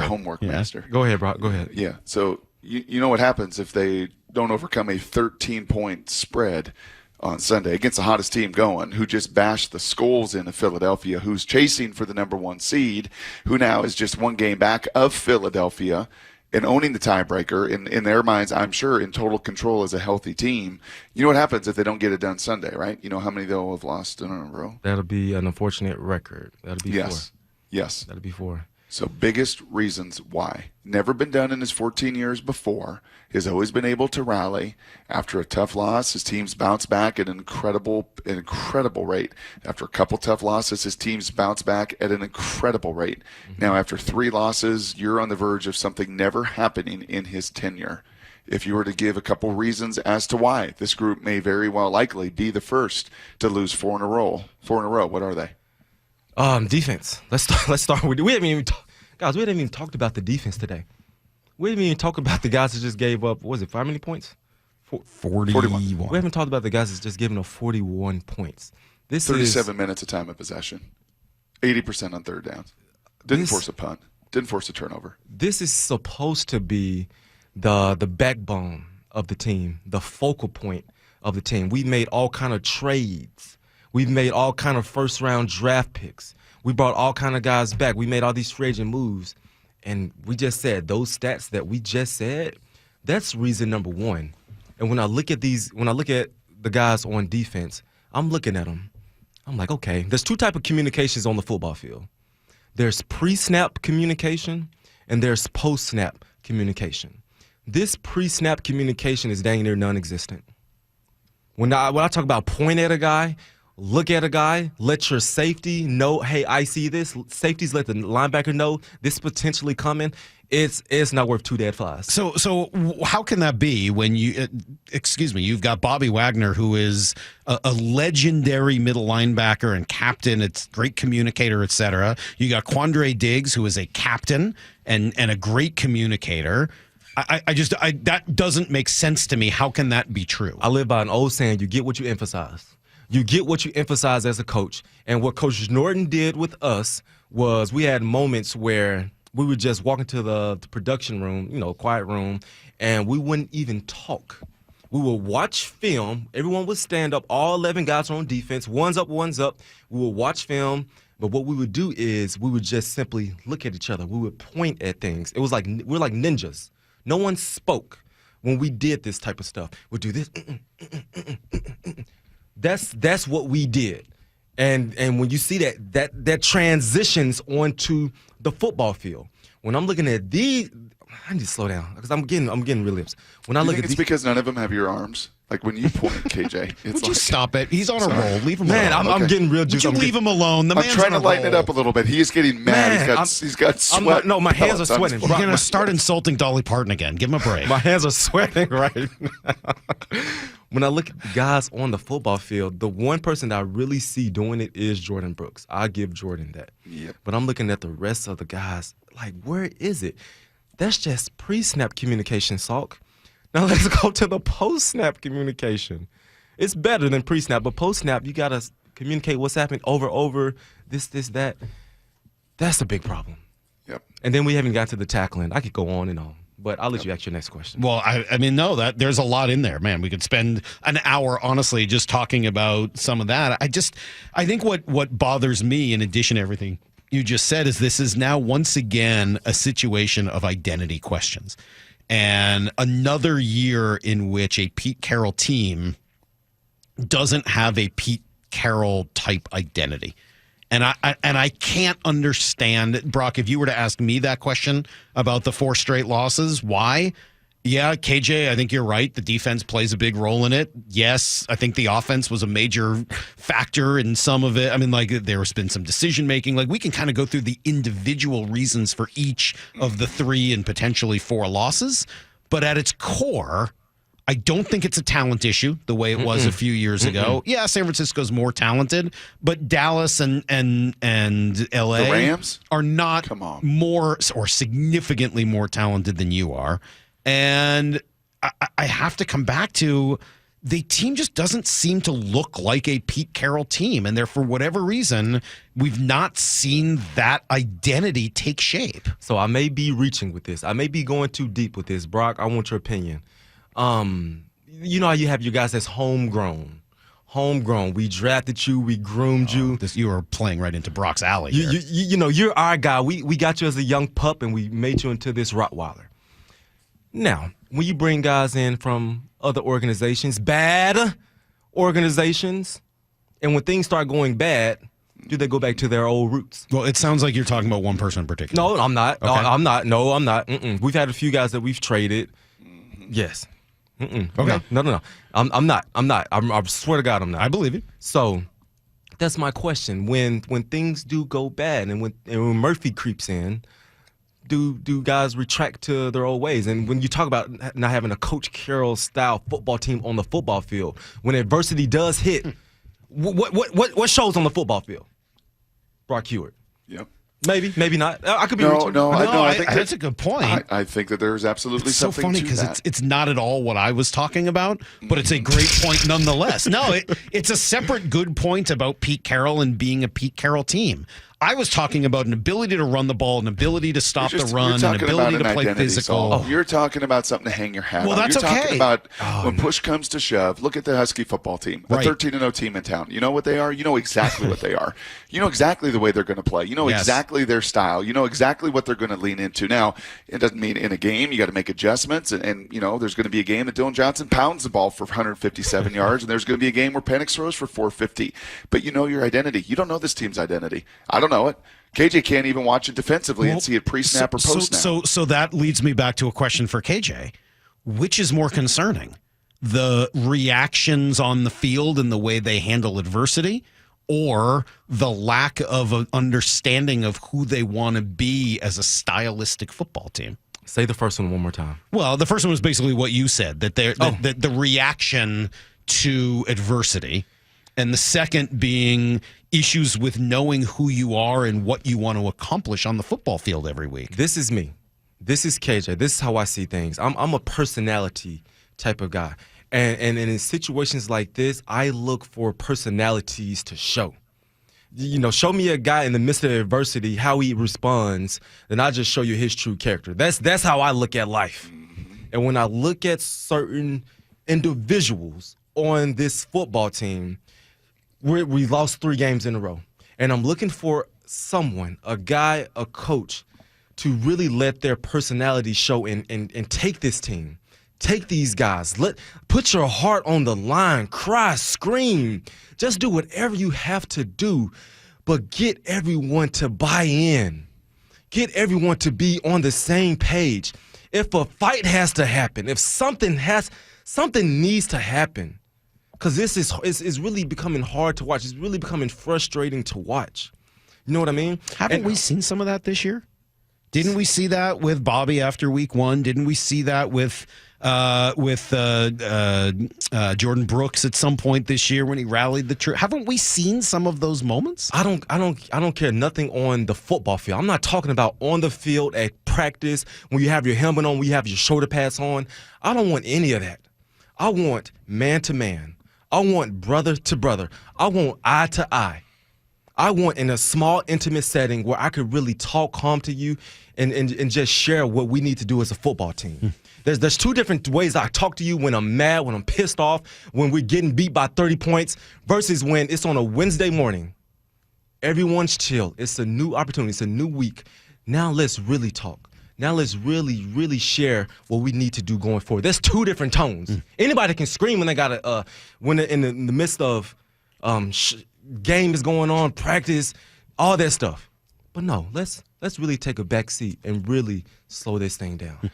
homework, Master. Go ahead, Brock. Go ahead. Yeah. So you know what happens if they don't overcome a 13-point spread on Sunday against the hottest team going, who just bashed the skulls into Philadelphia, who's chasing for the number 1 seed, who now is just 1 game back of Philadelphia and owning the tiebreaker, in their minds, I'm sure, in total control as a healthy team. You know what happens if they don't get it done Sunday, right? You know how many they'll have lost in a row? That'll be an unfortunate record. That'll be 4. Yes. That'll be 4. So biggest reasons why. Never been done in his 14 years before. Has always been able to rally. After a tough loss, his teams bounce back at an incredible rate. After a couple tough losses, his teams bounce back at an incredible rate. Mm-hmm. Now, after 3 losses, you're on the verge of something never happening in his tenure. If you were to give a couple reasons as to why, this group may very well likely be the first to lose 4 in a row. What are they? Defense. Let's start with. We haven't even talked about the defense today. We haven't even talked about the guys that just gave up. What was it? How many points? 41. We haven't talked about the guys that's just given up 41 points. 37 minutes of time of possession, 80% on third downs. Didn't force a punt. Didn't force a turnover. This is supposed to be the backbone of the team, the focal point of the team. We made all kind of trades. We've made all kind of first-round draft picks. We brought all kind of guys back. We made all these free agent moves. And we just said those stats that we just said, that's reason number 1. And when I look at the guys on defense, I'm looking at them. I'm like, okay, there's 2 types of communications on the football field. There's pre-snap communication and there's post-snap communication. This pre-snap communication is dang near non-existent. When I talk about point at a guy, look at a guy, let your safety know, hey, I see this. Safeties let the linebacker know this is potentially coming. It's not worth 2 dead flies. So how can that be when you've got Bobby Wagner, who is a legendary middle linebacker and captain, it's great communicator, etc. You got Quandre Diggs, who is a captain and a great communicator. That doesn't make sense to me. How can that be true? I live by an old saying, you get what you emphasize. You get what you emphasize as a coach. And what Coach Norton did with us was we had moments where we would just walk into the production room, quiet room, and we wouldn't even talk. We would watch film. Everyone would stand up. All 11 guys are on defense. One's up, one's up. We would watch film. But what we would do is we would just simply look at each other. We would point at things. It was like we're like ninjas. No one spoke when we did this type of stuff. We'd do this. That's what we did, and when you see that transitions onto the football field. When I'm looking at these, I need to slow down because I'm getting really upset. When I look at it's because none of them have your arms. Like when you point, KJ, it's Would you stop it? He's on a roll. Leave him alone. Man, I'm getting real juicy. Would you leave him alone? I'm trying to lighten it up a little bit. He's getting mad. He's got sweat. No, my hands are sweating. You're going to start insulting Dolly Parton again. Give him a break. My hands are sweating right now. When I look at the guys on the football field, the one person that I really see doing it is Jordan Brooks. I give Jordan that. Yep. But I'm looking at the rest of the guys, like, where is it? That's just pre-snap communication, Salk. Now let's go to the post-snap communication. It's better than pre-snap, but post-snap, you got to communicate what's happening over, this, that. That's the big problem. Yep. And then we haven't got to the tackling. I could go on and on, but I'll let you ask your next question. Well, there's a lot in there, man. We could spend an hour, honestly, just talking about some of that. I think what bothers me, in addition to everything you just said, is this is now once again a situation of identity questions. And another year in which a Pete Carroll team doesn't have a Pete Carroll type identity. And I can't understand, Brock, if you were to ask me that question about the 4 straight losses, why? Yeah, KJ, I think you're right. The defense plays a big role in it. Yes, I think the offense was a major factor in some of it. I mean, like, there's been some decision-making. Like, we can kind of go through the individual reasons for each of the 3 and potentially 4 losses. But at its core, I don't think it's a talent issue the way it was a few years ago. Yeah, San Francisco's more talented, but Dallas and LA the Rams are not more or significantly more talented than you are. And I have to come back to the team just doesn't seem to look like a Pete Carroll team. And there, for whatever reason, we've not seen that identity take shape. So I may be reaching with this. I may be going too deep with this. Brock, I want your opinion. You know how you have your guys that's homegrown. Homegrown. We drafted you. We groomed you. You are playing right into Brock's alley here. You know, you're our guy. We got you as a young pup, and we made you into this Rottweiler. Now, when you bring guys in from other organizations, bad organizations, and when things start going bad, do they go back to their old roots? Well, it sounds like you're talking about one person in particular. No, I'm not. Okay. I'm not. No, I'm not. We've had a few guys that we've traded. Yes. Okay. No. I'm not. I swear to God, I'm not. I believe you. So that's my question. When things do go bad, and when Murphy creeps in, do guys retract to their old ways? And when you talk about not having a Coach Carroll style football team on the football field, when adversity does hit, what shows on the football field? Brock Hewitt. Yep. Maybe not. I could be No, reaching. no, I think that's a good point. I think that there's absolutely It's so something funny to because that. it's not at all what I was talking about, but it's a great point nonetheless. No, it's a separate good point about Pete Carroll and being a Pete Carroll team. I was talking about an ability to run the ball, an ability to stop the run, an ability to play physical. You're talking about something to hang your hat on. Well, that's You're okay. talking about when push comes to shove. Look at the Husky football team, a Right. 13-0 team in town. You know what they are? You know exactly what they are. You know exactly the way they're going to play. You know Yes. exactly their style. You know exactly what they're going to lean into. Now, it doesn't mean in a game you got to make adjustments, and you know there's going to be a game that Dylan Johnson pounds the ball for 157 yards, and there's going to be a game where Penix throws for 450. But you know your identity. You don't know this team's identity. I don't know it. KJ can't even watch it defensively and see it pre-snap or post-snap. So that leads me back to a question for KJ. Which is more concerning? The reactions on the field and the way they handle adversity, or the lack of an understanding of who they want to be as a stylistic football team? Say the first one more time. Well, the first one was basically what you said, that the reaction to adversity, and the second being issues with knowing who you are and what you want to accomplish on the football field every week. This is me. This is KJ. This is how I see things. I'm a personality type of guy. And in situations like this, I look for personalities to show. You know, show me a guy in the midst of adversity, how he responds, then I'll just show you his true character. That's how I look at life. And when I look at certain individuals on this football team, we lost 3 games in a row. And I'm looking for someone, a guy, a coach, to really let their personality show and take this team. Take these guys. Put your heart on the line. Cry, scream. Just do whatever you have to do. But get everyone to buy in. Get everyone to be on the same page. If a fight has to happen, if something needs to happen, because this is really becoming hard to watch. It's really becoming frustrating to watch. You know what I mean? Haven't we seen some of that this year? Didn't we see that with Bobby after week 1? Didn't we see that with Jordan Brooks at some point this year when he rallied the troops? Haven't we seen some of those moments? I don't care nothing on the football field. I'm not talking about on the field at practice when you have your helmet on, when you have your shoulder pads on. I don't want any of that. I want man to man. I want brother to brother. I want eye to eye. I want in a small, intimate setting where I could really talk calm to you and just share what we need to do as a football team. There's 2 different ways I talk to you: when I'm mad, when I'm pissed off, when we're getting beat by 30 points, versus when it's on a Wednesday morning. Everyone's chill. It's a new opportunity. It's a new week. Now let's really talk. Now let's really, really share what we need to do going forward. There's 2 different tones. Anybody can scream when they got when they're in the midst of game is going on, practice, all that stuff. But no, let's really take a back seat and really slow this thing down.